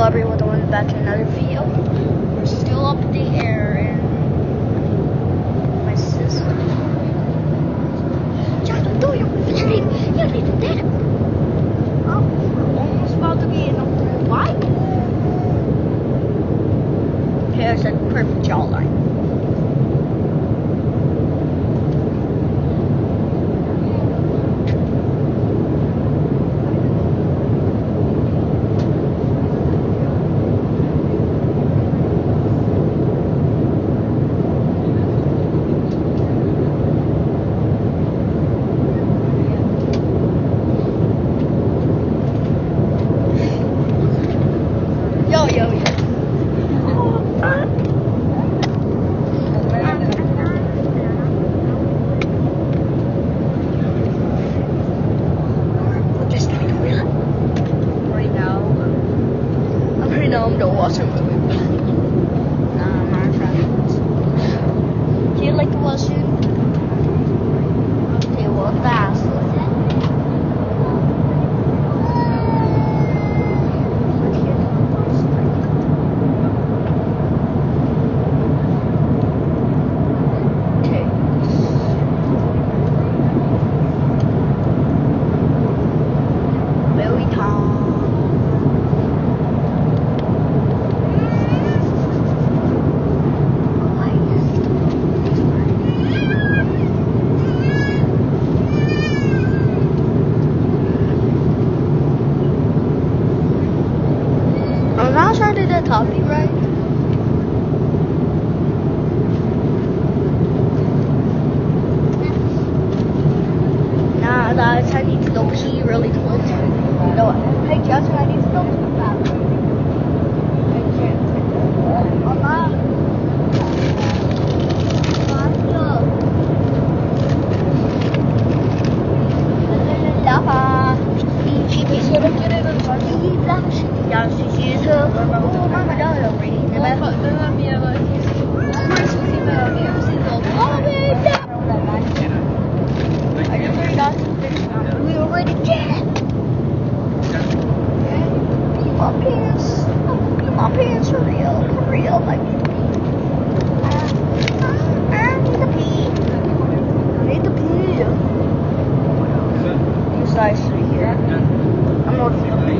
everyone, welcome back to another video. We're still up in the air and my sister. Just do your video. You need to do it. Oh, we're almost about to be in a white. Here's a perfect jawline. I'm gonna watch a movie. Do you like to watch it? Okay, well, fast. I'm not sure did the copyright. Nah, guys, I need to go pee really quick. No, hey Justin, I need to go to the bathroom. We already did. My pants are real, like. I need to pee. You guys see here. I'm not gonna pee.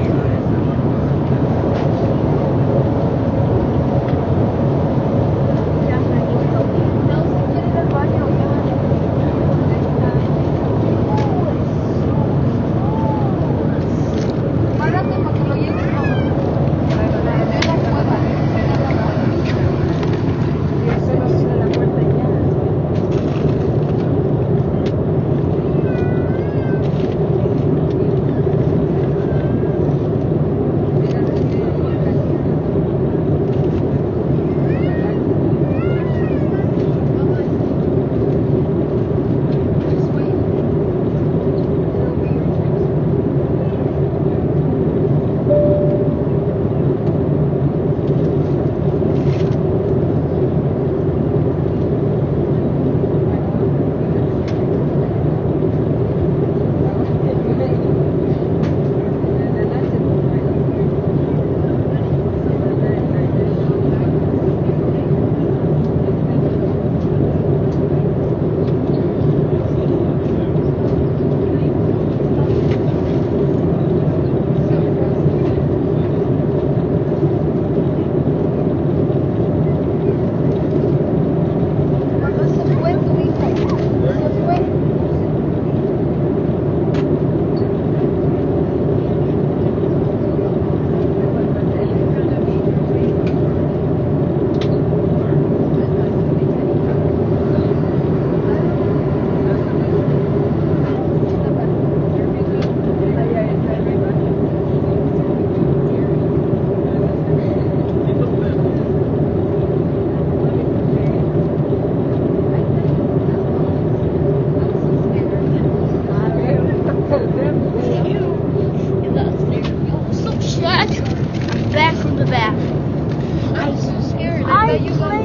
I'm back from the bathroom. I'm so scared. I bet you go.